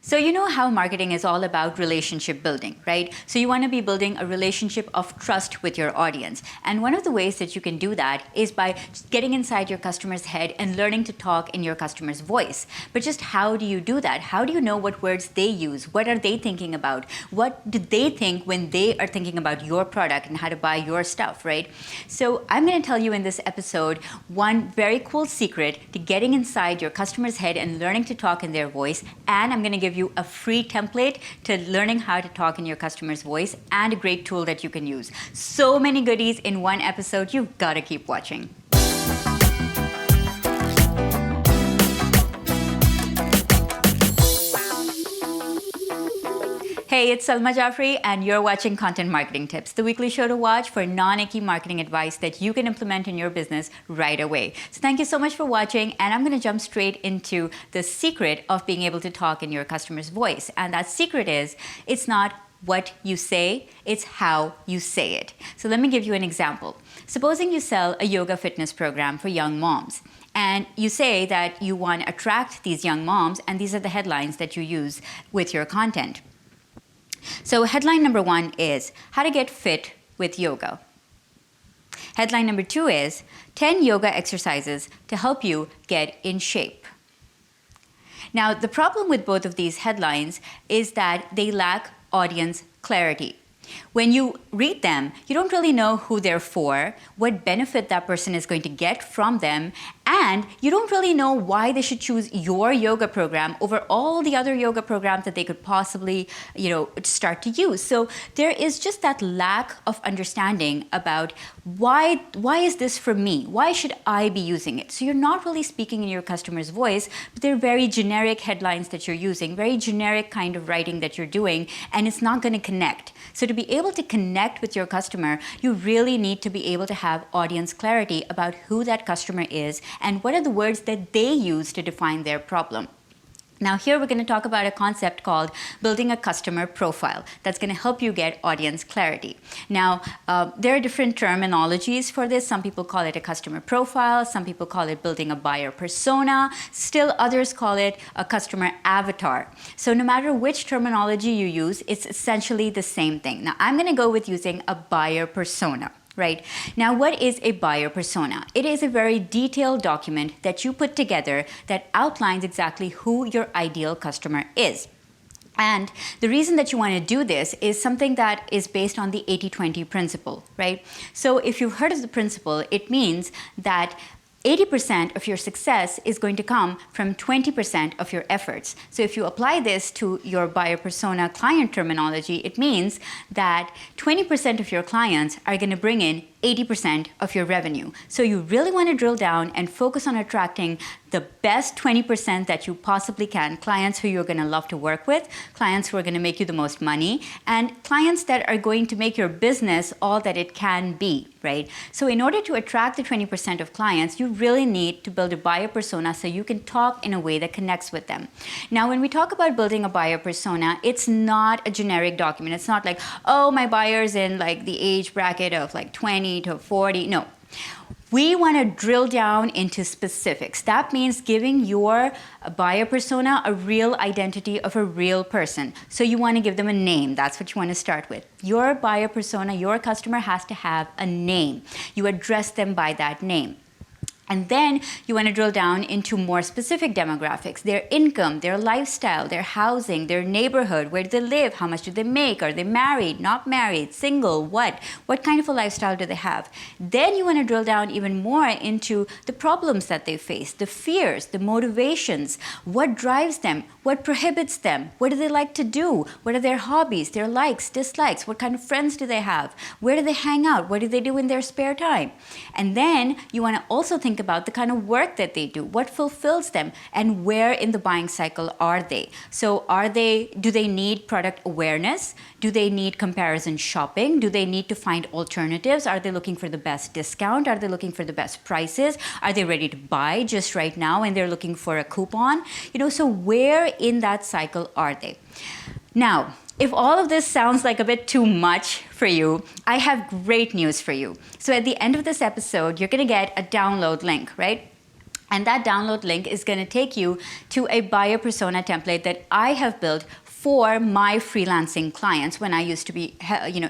So you know how marketing is all about relationship building, right? So you want to be building a relationship of trust with your audience. And one of the ways that you can do that is by getting inside your customer's head and learning to talk in your customer's voice. But just how do you do that? How do you know what words they use? What are they thinking about? What do they think when they are thinking about your product and how to buy your stuff, right? So I'm going to tell you in this episode one very cool secret to getting inside your customer's head and learning to talk in their voice. And I'm going to give you a free template to learning how to talk in your customer's voice and a great tool that you can use. So many goodies in one episode. You've got to keep watching. Hey, it's Salma Jaffrey, and you're watching Content Marketing Tips, the weekly show to watch for non-icky marketing advice that you can implement in your business right away. So thank you so much for watching, and I'm going to jump straight into the secret of being able to talk in your customer's voice. And that secret is, it's not what you say, it's how you say it. So let me give you an example. Supposing you sell a yoga fitness program for young moms. And you say that you want to attract these young moms, and these are the headlines that you use with your content. So headline number 1 is how to get fit with yoga. Headline number 2 is 10 yoga exercises to help you get in shape. Now, the problem with both of these headlines is that they lack audience clarity. When you read them, you don't really know who they're for, what benefit that person is going to get from them, and you don't really know why they should choose your yoga program over all the other yoga programs that they could possibly, start to use. So there is just that lack of understanding about why is this for me? Why should I be using it? So you're not really speaking in your customer's voice, but they're very generic headlines that you're using, very generic kind of writing that you're doing, and it's not going to connect. So to be able to connect with your customer, you really need to be able to have audience clarity about who that customer is and what are the words that they use to define their problem. Now here we're going to talk about a concept called building a customer profile that's going to help you get audience clarity. Now, there are different terminologies for this. Some people call it a customer profile. Some people call it building a buyer persona. Still others call it a customer avatar. So no matter which terminology you use, it's essentially the same thing. Now, I'm going to go with using a buyer persona. Right. Now, what is a buyer persona? It is a very detailed document that you put together that outlines exactly who your ideal customer is. And the reason that you want to do this is something that is based on the 80-20 principle, right? So if you've heard of the principle, it means that 80% of your success is going to come from 20% of your efforts. So if you apply this to your buyer persona client terminology, it means that 20% of your clients are going to bring in 80% of your revenue. So you really want to drill down and focus on attracting the best 20% that you possibly can, clients who you're going to love to work with, clients who are going to make you the most money, and clients that are going to make your business all that it can be, right? So in order to attract the 20% of clients, you really need to build a buyer persona so you can talk in a way that connects with them. Now, when we talk about building a buyer persona, it's not a generic document. It's not like, oh, my buyer's in like the age bracket of like 20 to 40. No. We want to drill down into specifics. That means giving your buyer persona a real identity of a real person. So you want to give them a name. That's what you want to start with. Your buyer persona, your customer has to have a name. You address them by that name. And then you want to drill down into more specific demographics, their income, their lifestyle, their housing, their neighborhood, where do they live, how much do they make, are they married, not married, single, what kind of a lifestyle do they have? Then you want to drill down even more into the problems that they face, the fears, the motivations, what drives them, what prohibits them, what do they like to do, what are their hobbies, their likes, dislikes, what kind of friends do they have, where do they hang out, what do they do in their spare time? And then you want to also think about the kind of work that they do, what fulfills them, and where in the buying cycle are they. So do they need product awareness? Do they need comparison shopping? Do they need to find alternatives? Are they looking for the best discount? Are they looking for the best prices? Are they ready to buy just right now and they're looking for a coupon? So where in that cycle are they? Now, if all of this sounds like a bit too much for you, I have great news for you. So at the end of this episode, you're going to get a download link, right? And that download link is going to take you to a buyer persona template that I have built for my freelancing clients when I used to be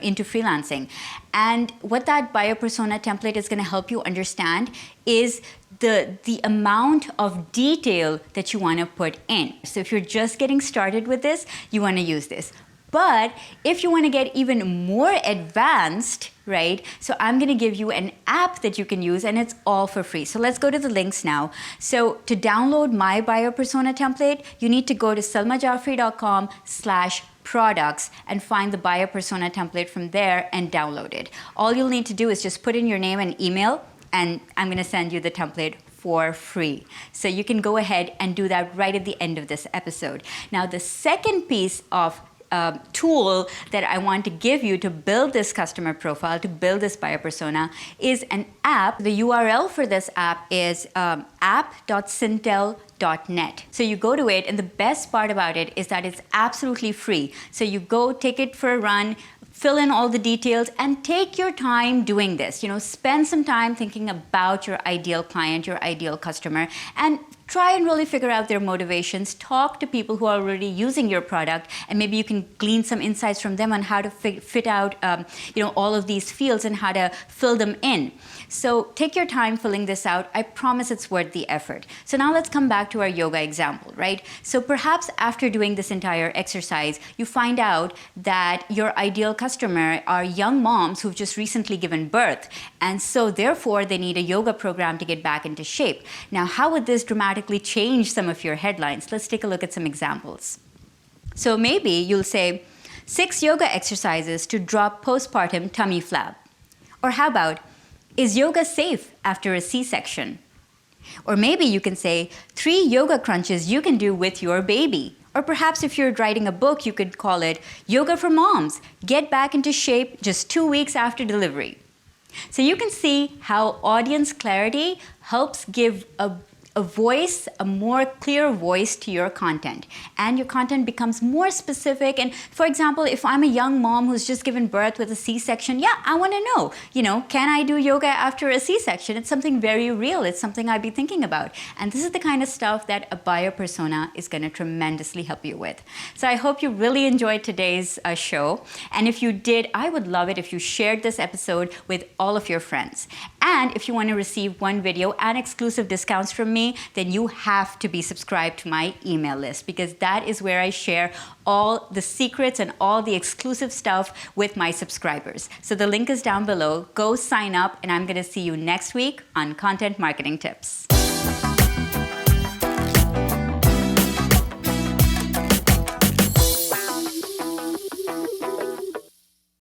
into freelancing. And what that buyer persona template is going to help you understand is the amount of detail that you want to put in. So if you're just getting started with this, you want to use this. But if you want to get even more advanced, right? So I'm going to give you an app that you can use, and it's all for free. So let's go to the links now. So to download my buyer persona template, you need to go to salmajaffrey.com/products and find the buyer persona template from there and download it. All you'll need to do is just put in your name and email, and I'm going to send you the template for free. So you can go ahead and do that right at the end of this episode. Now, the second piece of tool that I want to give you to build this customer profile, to build this buyer persona, is an app. The URL for this app is app.syntel.net. So you go to it, and the best part about it is that it's absolutely free. So you go, take it for a run, fill in all the details, and take your time doing this. Spend some time thinking about your ideal client, your ideal customer, and try and really figure out their motivations. Talk to people who are already using your product, and maybe you can glean some insights from them on how to fit out all of these fields and how to fill them in. So take your time filling this out. I promise it's worth the effort. So now let's come back to our yoga example, right? So perhaps after doing this entire exercise, you find out that your ideal customer are young moms who've just recently given birth, and so therefore they need a yoga program to get back into shape. Now, how would this dramatically change some of your headlines? Let's take a look at some examples. So maybe you'll say, 6 yoga exercises to drop postpartum tummy flab. Or how about, is yoga safe after a C-section? Or maybe you can say, 3 yoga crunches you can do with your baby. Or perhaps if you're writing a book, you could call it Yoga for Moms. Get back into shape just 2 weeks after delivery. So you can see how audience clarity helps give a voice, a more clear voice to your content. And your content becomes more specific. And for example, if I'm a young mom who's just given birth with a C-section, yeah, I want to know, can I do yoga after a C-section? It's something very real. It's something I'd be thinking about. And this is the kind of stuff that a buyer persona is going to tremendously help you with. So I hope you really enjoyed today's show. And if you did, I would love it if you shared this episode with all of your friends. And if you want to receive one video and exclusive discounts from me, then you have to be subscribed to my email list, because that is where I share all the secrets and all the exclusive stuff with my subscribers. So the link is down below. Go sign up, and I'm going to see you next week on Content Marketing Tips.